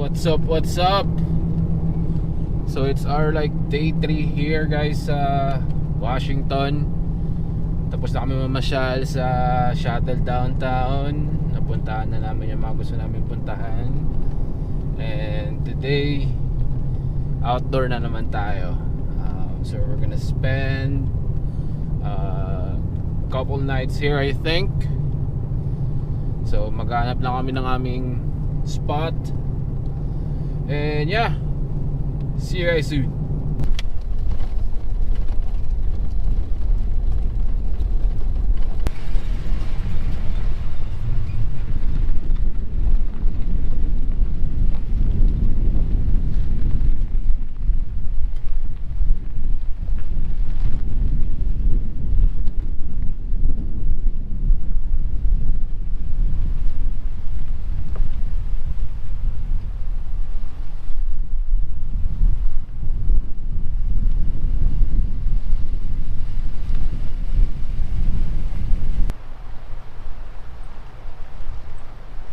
What's up? What's up? So it's our like day 3 here guys sa Washington. Tapos na kami mamasyal sa shuttle downtown. Napuntahan na namin yung mga gusto namin puntahan. And today outdoor na naman tayo. So we're gonna spend couple nights here I think. So maghanap lang kami ng aming spot. And yeah, see you guys soon.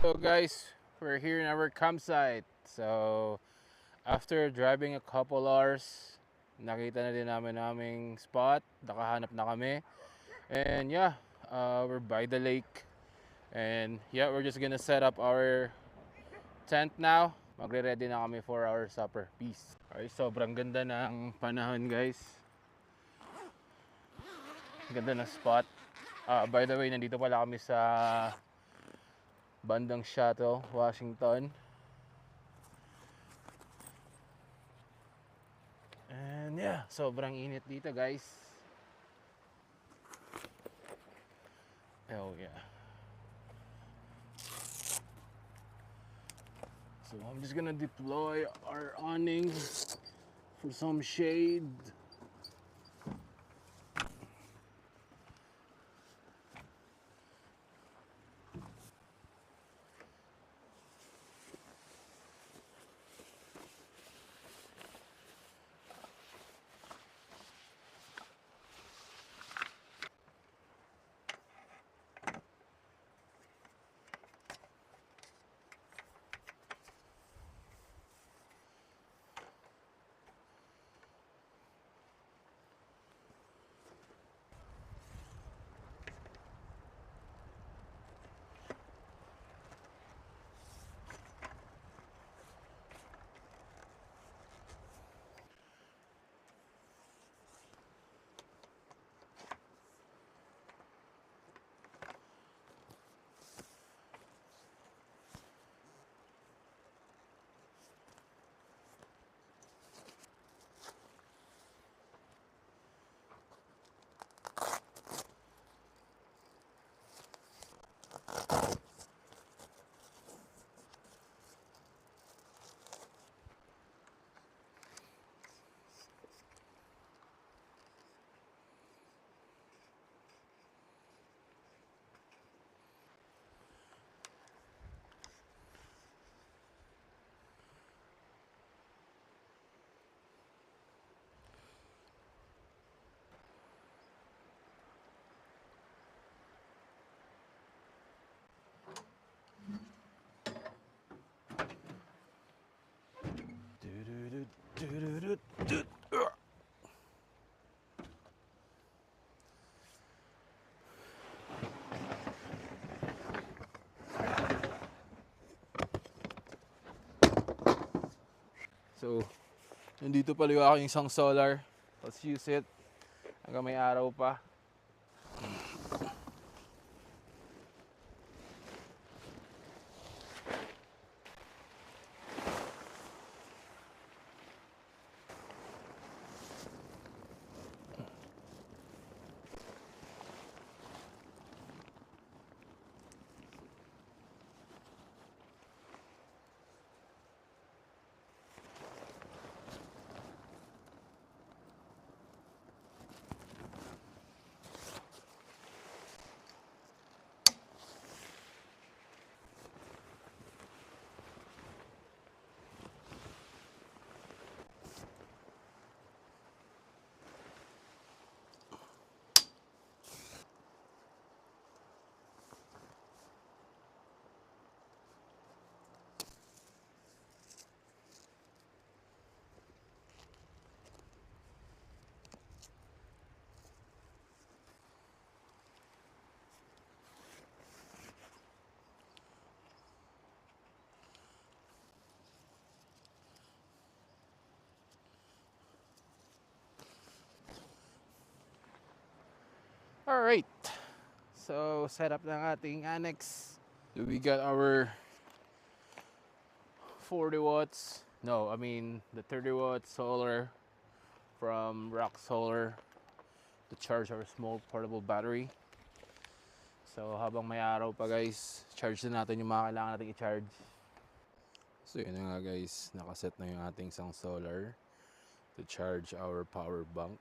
So guys, we're here in our campsite. So after driving a couple hours, nakita na din namin aming spot. Nakahanap na kami. And yeah, we're by the lake. And yeah, we're just gonna set up our tent now. Magre-ready na kami for our supper. Peace. Okay, sobrang ganda ng panahon guys. Ganda ng spot. By the way, nandito pala kami sa bandang Seattle, Washington. And yeah, sobrang init dito guys. Hell yeah. So I'm just gonna deploy our awnings for some shade. So, nandito pala yung aking isang solar. Let's use it hanggang may araw pa. Alright, so set up ng ating annex. So we got our 40 watts, no, I mean the 30 watt solar from Rock Solar to charge our small portable battery. So habang may araw pa guys, charge na natin yung mga kailangan natin i-charge. So yun na nga guys, nakaset na yung ating isang solar to charge our power bank.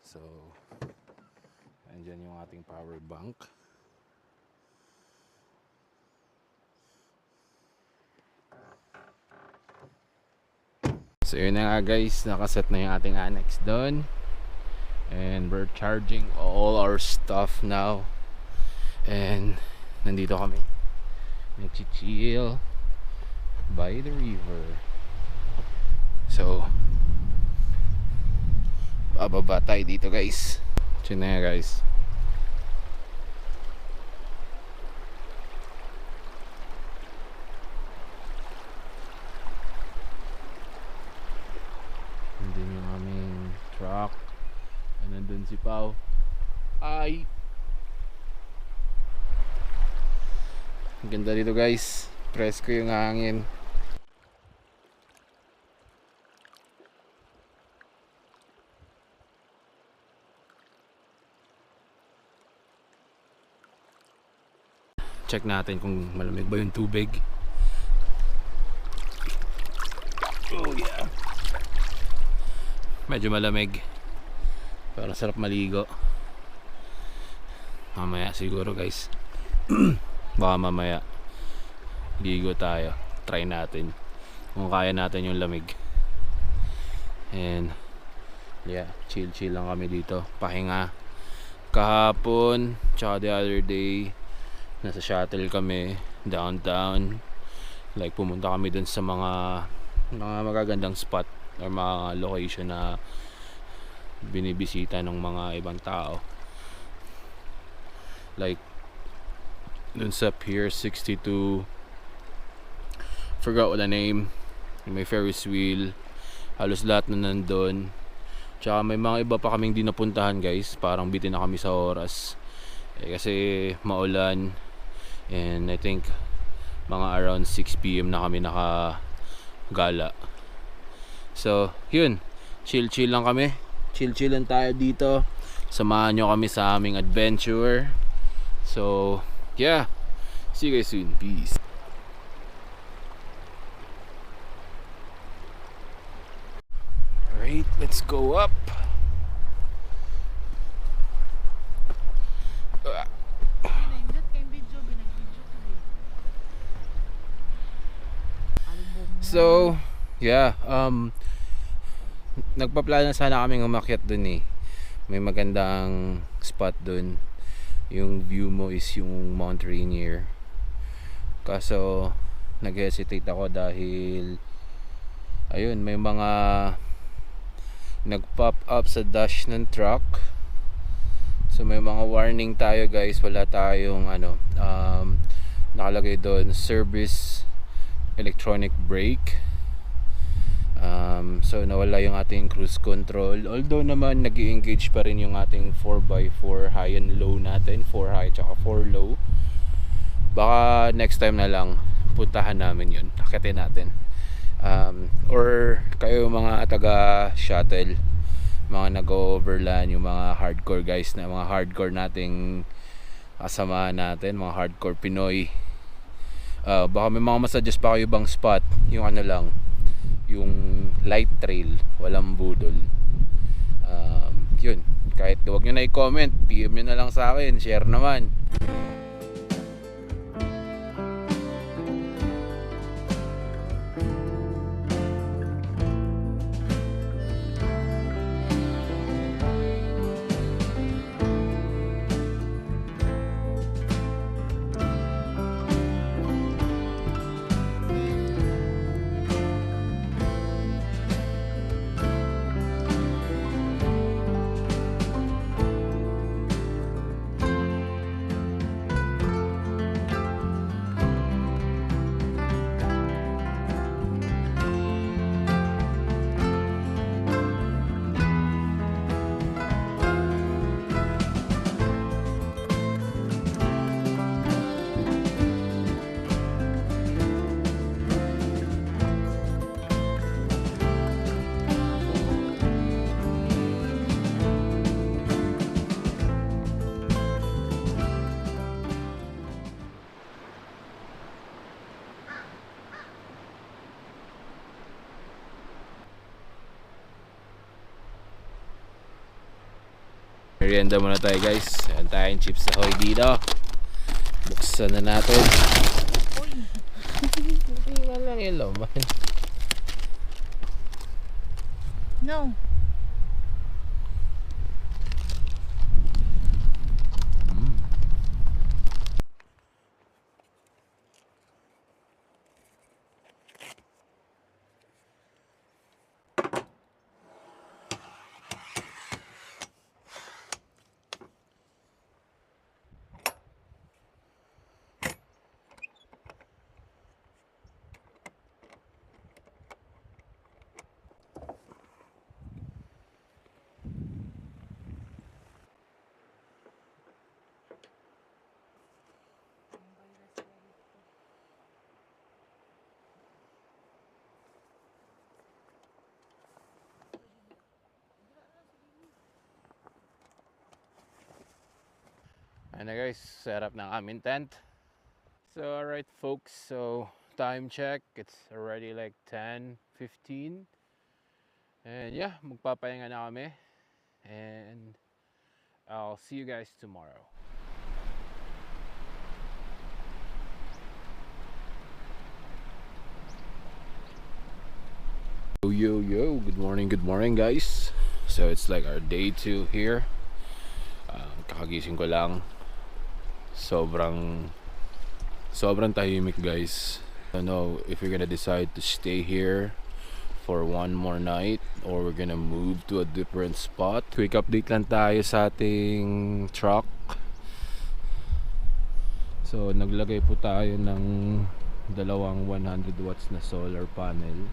So andyan yung ating power bank. So yun na nga guys, nakaset na yung ating annex doon. And we're charging all our stuff now. And nandito kami, nag-chill by the river. So bababa tayo dito guys. Yun na nga guys. Nandun yung aming truck. Nandun si Pao. Ay! Ang ganda dito guys. Presko yung hangin. Check natin kung malamig ba yung tubig. Oh yeah. Medyo malamig. Pero sarap maligo. Mamaya siguro guys. Baka mamaya ligo tayo. Try natin kung kaya natin yung lamig. And yeah, chill lang kami dito. Pahinga. Kahapon tsaka the other day nasa shuttle kami downtown. Like pumunta kami dun sa mga magagandang spot or mga location na binibisita ng mga ibang tao. Like dun sa Pier 62, forgot what the name, may Ferris wheel, halos lahat na nandun. Tsaka may mga iba pa kaming di napuntahan guys, parang bitin na kami sa oras kasi maulan. And I think mga around 6 PM na kami nakagala. So yun, chill lang kami. Chill lang tayo dito. Samahan nyo kami sa aming adventure. So yeah, see you guys soon. Peace. Alright, let's go up. So yeah, nagpaplano sana kaming umakyat dun eh. May magandang spot dun. Yung view mo is yung Mount Rainier. Kaso nag-hesitate ako dahil ayun, may mga nag-pop up sa dash ng truck. So may mga warning tayo guys. Wala tayong nakalagay doon service electronic brake. So nawala yung ating cruise control. Although naman nag-i-engage pa rin yung ating 4x4 high and low natin, 4 high tsaka 4 low. Baka next time na lang puntahan namin yun, akitin natin. Or kayo mga taga shuttle, mga nag-overland, yung mga hardcore guys, na mga hardcore nating kasama natin, mga hardcore Pinoy, baka may mga masuggest pa kayo bang spot, yung lang, yung light trail, walang budol. Yun, kahit huwag nyo na i-comment, PM nyo na lang sa akin, share naman. Merienda muna tayo guys. Ayan tayong chips ahoy dito. Buksan na natin. Hindi man lang yung laman. No. Ayan na guys, set up ng aming tent. So alright folks, so time check, it's already like 10:15. And yeah, magpapahinga na kami. And I'll see you guys tomorrow. Yo, good morning guys. So it's like our day 2 here. Kakagising ko lang. Sobrang tahimik guys. I don't know if we're gonna decide to stay here for one more night or we're gonna move to a different spot. Quick update lang tayo sa ating truck. So naglagay po tayo ng dalawang 100 watts na solar panel.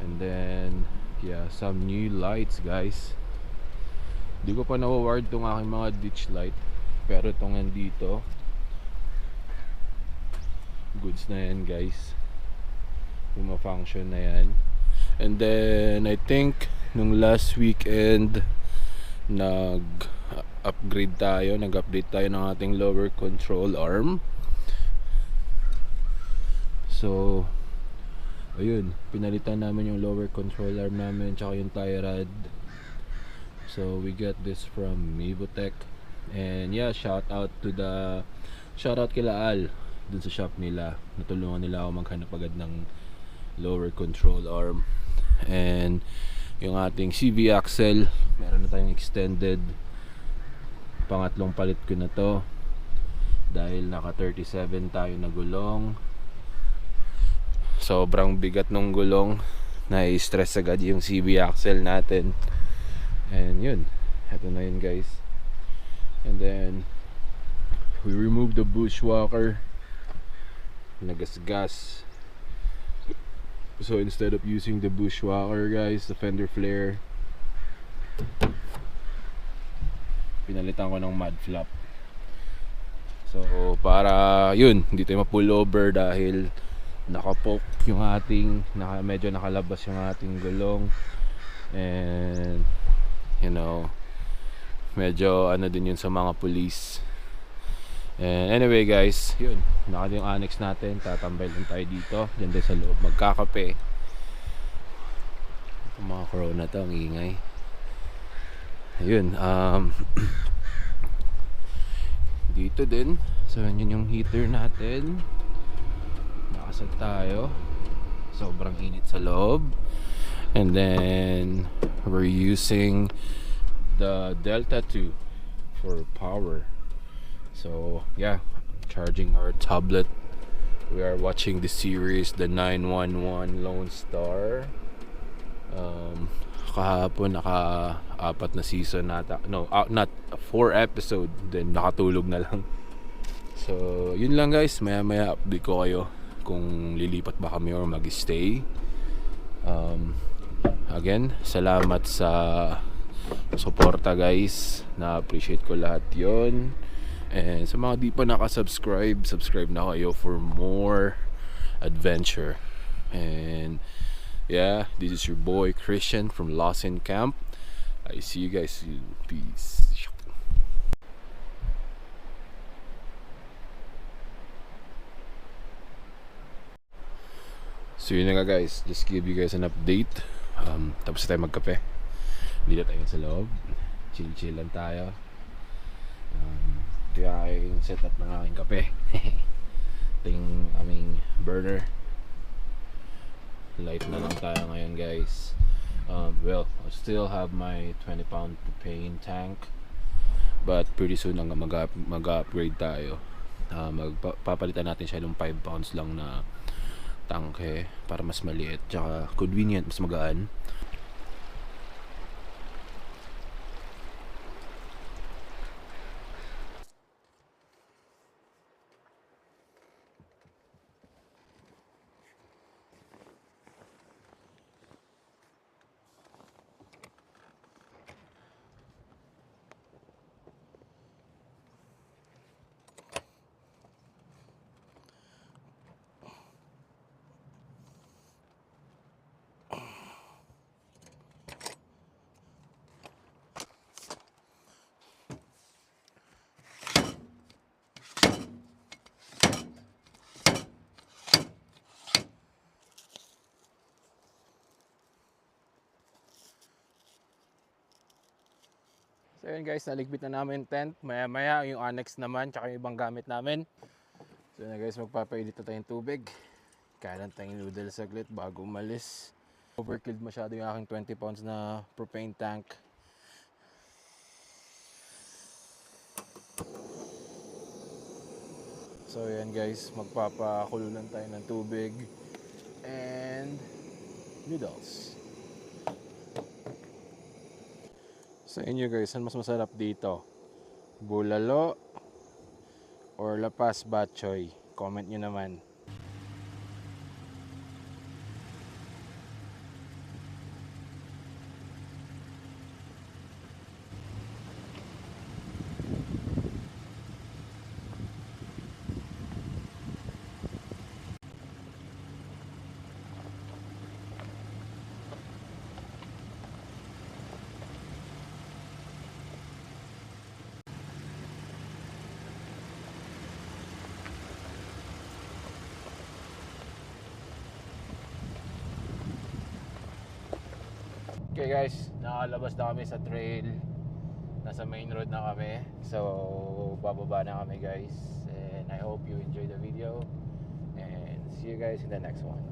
And then yeah, some new lights guys. Di ko pa na-ward tong aking mga ditch light. Pero itong nandito, goods na yan guys. Yung ma-function na yan. And then I think nung last weekend nag-update tayo ng ating lower control arm. So ayun, pinalitan namin yung lower control arm namin tsaka yung tie rod. So we got this from Mivotech. And yeah, shout out kila Al dun sa shop nila. Natulungan nila ako maghanap agad ng lower control arm. And yung ating CV axle, meron na tayong extended. Pangatlong palit ko na to dahil naka 37 tayo na gulong. Sobrang bigat ng gulong, na-stress agad yung CV axle natin. And yun, eto na yun guys. And then we removed the bushwhacker, nagasgas. So instead of using the bushwhacker guys, the fender flare, pinalitan ko ng mud flap. So para yun, hindi tayo ma-pullover dahil nakapoke yung ating, medyo nakalabas yung ating gulong. And you know, medyo ano din yun sa mga police. And anyway guys, yun, naka yung annex natin. Tatambay lang tayo dito, dyan din sa loob magkakape. Yung mga corona to, ang ingay. Ayun, dito din. So yun yung heater natin. Nakasad tayo. Sobrang init sa loob. And then we're using the Delta 2 for power. So yeah, charging our tablet. We are watching the series, the 911 Lone Star. Kahapon naka-4 na season nata. No, not 4 episode. Then nakatulog na lang. So yun lang guys, maya update ko kayo kung lilipat ba kami or mag-stay. Again, salamat sa suporta guys. Na-appreciate ko lahat yon. And sa mga di pa nakasubscribe, subscribe na kayo for more adventure. And yeah, this is your boy Christian from Lost in Camp. I see you guys soon. Peace. So yun na nga guys, just give you guys an update. Tapos tayo magkape. Dito tayo sa loob. chill lang tayo. Ito yung aking setup ng aking kape. Ito yung aming burner. Light na lang tayo ngayon, guys. Well, I still have my 20-pound propane tank, but pretty soon mag-upgrade tayo. Papalitan natin siya ng 5 pounds lang na tangke para mas maliit, tsaka convenient, mas magaan. So yun guys, naligpit na namin yung tent. Maya maya yung annex naman, tsaka yung ibang gamit namin. So yun na guys, magpapainit na tayong tubig. Kailan tayong noodles saglit bago umalis. Overkilled masyado yung aking 20 pounds na propane tank. So yan guys, magpapakulo lang tayo ng tubig and noodles. Sa inyo guys, saan mas masarap dito? Bulalo or Lapas Batchoy? Comment nyo naman. Okay guys, nakalabas na kami sa trail. Nasa main road na kami. So, bababa na kami guys. And I hope you enjoy the video. And see you guys in the next one.